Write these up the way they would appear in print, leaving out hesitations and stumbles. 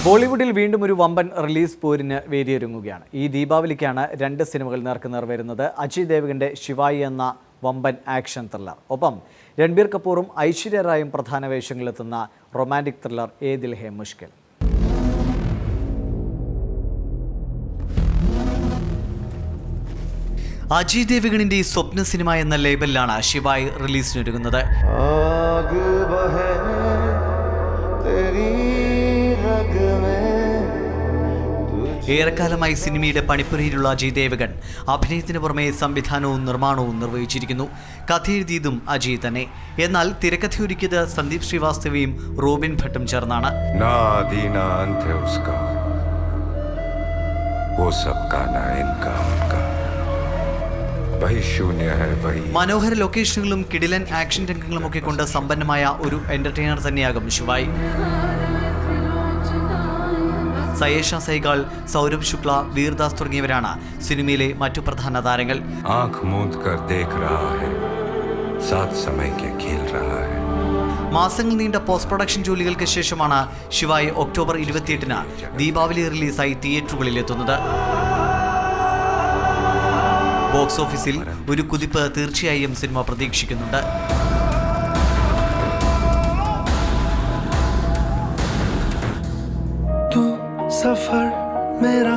ബോളിവുഡിൽ വീണ്ടും ഒരു വമ്പൻ റിലീസ് പോരിന് വേദിയൊരുങ്ങുകയാണ്. ഈ ദീപാവലിക്കാണ് 2 സിനിമകൾ നേർക്കുനേർ വരുന്നത്. അജയ് ദേവ്ഗന്റെ ശിവായി എന്ന വമ്പൻ ആക്ഷൻ ത്രില്ലർ, ഒപ്പം രൺബീർ കപൂറും ഐശ്വര്യ റായും പ്രധാന വേഷങ്ങളിലെത്തുന്ന റൊമാൻറ്റിക് ത്രില്ലർ ഏ ദിൽ ഹേ മുഷ്കിൽ. അജയ് ദേവ്ഗണിന്റെ സ്വപ്ന സിനിമ എന്ന ലേബലിലാണ് ശിവായി റിലീസിനൊരുങ്ങുന്നത്. ഏറെക്കാലമായി സിനിമയുടെ പണിപ്പുരയിലുള്ള അജയ് ദേവ്ഗൺ അഭിനയത്തിന് പുറമെ സംവിധാനവും നിർമ്മാണവും നിർവഹിച്ചിരിക്കുന്നു. കഥയെഴുതിയതും അജയ് തന്നെ. എന്നാൽ തിരക്കഥയൊരുക്കിയത് സന്ദീപ് ശ്രീവാസ്തവയും റോബിൻ ഭട്ടും ചേർന്നാണ്. മനോഹര ലൊക്കേഷനുകളും കിടിലൻ ആക്ഷൻ രംഗങ്ങളും ഒക്കെ കൊണ്ട് സമ്പന്നമായ ഒരു എന്റർടൈനർ തന്നെയാകും ശിവായി. സയേഷ സൈഗാൾ, സൗരഭ് ശുക്ല, വീർദാസ് തുടങ്ങിയവരാണ് സിനിമയിലെ മറ്റു പ്രധാന താരങ്ങൾ. മാസങ്ങൾ നീണ്ട പോസ്റ്റ് പ്രൊഡക്ഷൻ ജോലികൾക്ക് ശേഷമാണ് ശിവായി ഒക്ടോബർ 28-ന് ദീപാവലി റിലീസായി തിയേറ്ററുകളിൽ എത്തുന്നത്. ബോക്സ് ഓഫീസിൽ ഒരു കുതിപ്പ് തീർച്ചയായും സിനിമ പ്രതീക്ഷിക്കുന്നുണ്ട്. सफर मेरा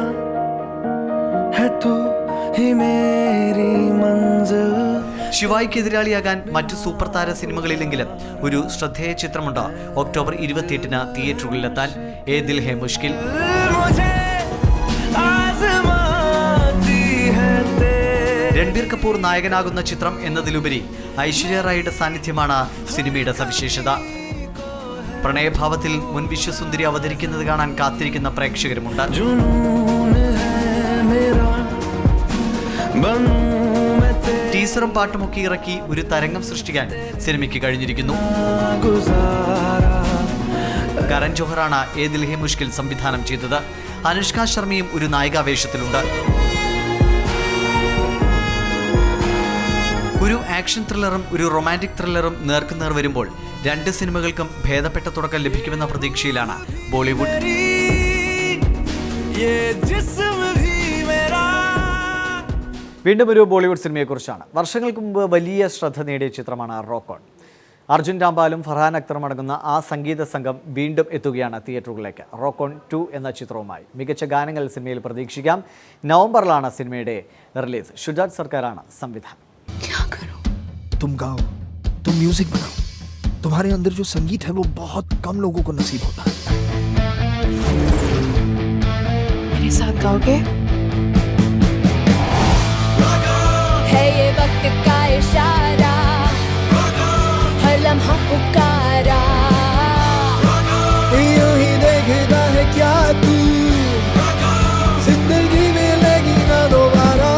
है तू ही मेरी मंजिल. ശിവായിക്ക് എതിരാളിയാകാൻ മറ്റു സൂപ്പർ താര സിനിമകളിലെങ്കിലും ഒരു ശ്രദ്ധേയ ചിത്രമുണ്ട് ഒക്ടോബർ 28-ന് തിയേറ്ററുകളിലെത്താൻ, ഏ ദിൽ ഹേ മുഷ്കിൽ. രൺബീർ കപൂർ നായകനാകുന്ന ചിത്രം എന്നതിലുപരി ഐശ്വര്യ റായിയുടെ സാന്നിധ്യമാണ് സിനിമയുടെ സവിശേഷത. പ്രണയഭാവത്തിൽ മുൻ വിശ്വസുന്ദരി അവതരിക്കുന്നത് കാണാൻ കാത്തിരിക്കുന്ന പ്രേക്ഷകരുമുണ്ട്. ടീസറും പാട്ടുമൊക്കെ ഇറക്കി ഒരു തരംഗം സൃഷ്ടിക്കാൻ സിനിമയ്ക്ക് കഴിഞ്ഞിരിക്കുന്നു. കരൺ ജോഹറാണ് ഏ ദിൽ ഹേ മുഷ്കിൽ സംവിധാനം ചെയ്തത്. അനുഷ്ക ശർമ്മയും ഒരു നായികാവേഷത്തിലുണ്ട്. ഒരു ആക്ഷൻ ത്രില്ലറും ഒരു റൊമാൻറ്റിക് ത്രില്ലറും നേർക്കുനേർ വരുമ്പോൾ 2 സിനിമകൾക്കും ഭേദപ്പെട്ട തുടക്കം ലഭിക്കുമെന്ന പ്രതീക്ഷയിലാണ് ബോളിവുഡ്. വീണ്ടും ഒരു ബോളിവുഡ് സിനിമയെക്കുറിച്ചാണ്. വർഷങ്ങൾക്ക് മുമ്പ് വലിയ ശ്രദ്ധ നേടിയ ചിത്രമാണ് റോക്ക് ഓൺ. അർജുൻ രാംപാലും ഫർഹാൻ അക്തറും അടങ്ങുന്ന ആ സംഗീത സംഘം വീണ്ടും എത്തുകയാണ് തിയേറ്ററുകളിലേക്ക്. റോക്ക് ഓൺ 2 എന്ന ചിത്രവുമായി മികച്ച ഗാനങ്ങൾ സിനിമയിൽ പ്രതീക്ഷിക്കാം. നവംബറിലാണ് സിനിമയുടെ റിലീസ്. ഷുജാത് സർക്കാരാണ് സംവിധാനം. तुम गाओ, तुम म्यूजिक बनाओ. तुम्हारे अंदर जो संगीत है वो बहुत कम लोगों को नसीब होता है. मेरे साथ गाओगे? है ये वक्त का इशारा, हर लम्हा पुकारा, यूं ही देखता है क्या तू, जिंदगी में लगी ना दोबारा.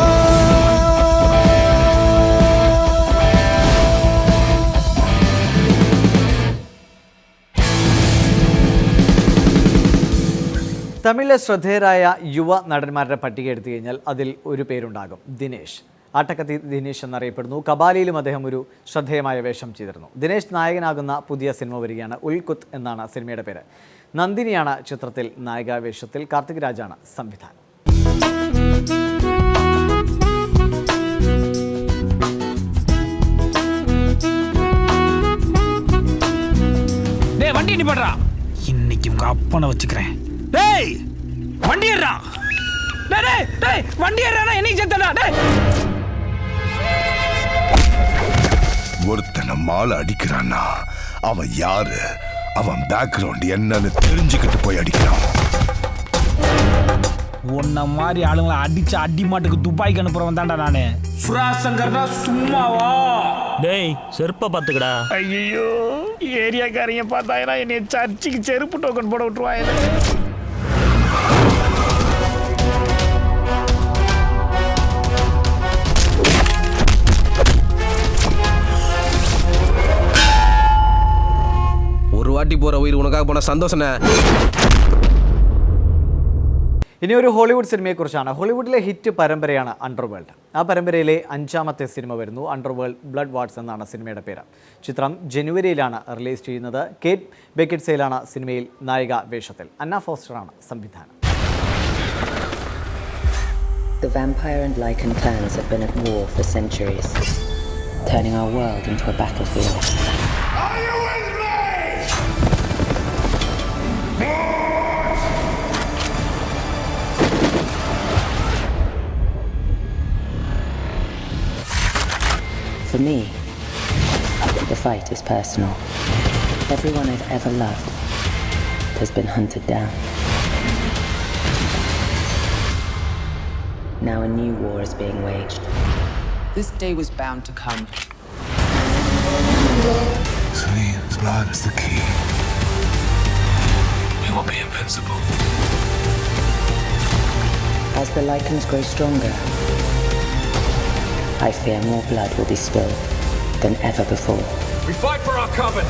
തമിഴിലെ ശ്രദ്ധേയരായ യുവ നടന്മാരുടെ പട്ടിക എടുത്തു കഴിഞ്ഞാൽ അതിൽ ഒരു പേരുണ്ടാകും, ദിനേശ്. ആട്ടക്കത്തി ദിനേശ് എന്നറിയപ്പെടുന്നു. കബാലിയിലും അദ്ദേഹം ഒരു ശ്രദ്ധേയമായ വേഷം ചെയ്തിരുന്നു. ദിനേശ് നായകനാകുന്ന പുതിയ സിനിമ വരികയാണ്. ഉൽകുത്ത് എന്നാണ് സിനിമയുടെ പേര്. നന്ദിനിയാണ് ചിത്രത്തിൽ നായികാവേഷത്തിൽ. കാർത്തിക് രാജാണ് സംവിധാനം. வண்டி நிப்பாட்றா, இன்னைக்கு உங்க அப்பனை வச்சுக்கிறேன். டேய் வண்டி ஏறா, டேய் டேய் டேய் வண்டி ஏறா, என்னைக்கு செத்தடா டேய். ஒருத்தனை மாலை அடிக்கிறான்னா அவன் யாரு, அவன் பேக்ரவுண்ட் என்னன்னு தெரிஞ்சுக்கிட்டு போய் அடிக்கிறான். உன்ன மாதிரி ஆளுங்களை அடிச்சு அடி மாட்டுக்கு துப்பாய்க்கு அனுப்புறவன் தான்டா நானு. சுராசங்கர்னா சும்மாவா? டேய் செருப்ப பாத்துக்கடா. ஐயோ ஏரியாக்காரங்க பார்த்தாங்கன்னா என்னை சர்ச்சுக்கு செருப்பு டோக்கன் போட விட்டுருவாங்க. ஒரு வாட்டி போற உயிர் உனக்காக போன சந்தோஷனே. ഇനി ഒരു ഹോളിവുഡ് സിനിമയെക്കുറിച്ചാണ്. ഹോളിവുഡിലെ ഹിറ്റ് പരമ്പരയാണ് അണ്ടർവേൾഡ്. ആ പരമ്പരയിലെ 5ാമത്തെ സിനിമ വരുന്നു. അണ്ടർവേൾഡ് ബ്ലഡ് വാർഡ്സ് എന്നാണ് സിനിമയുടെ പേര്. ചിത്രം ജനുവരിയിലാണ് റിലീസ് ചെയ്യുന്നത്. കേറ്റ് ബെക്കിറ്റ്സെയിലാണ് സിനിമയിൽ നായിക വേഷത്തിൽ. അന്ന ഫോസ്റ്ററാണ് സംവിധാനം. The vampire and lichen clans have been at war for centuries, turning our world into a battlefield. Are you with me? For me, the fight is personal. Everyone I've ever loved has been hunted down. Now a new war is being waged. This day was bound to come. Celine's blood is the key. We will be invincible. As the lichens grow stronger, I fear more blood will be spilled than ever before. We fight for our coven.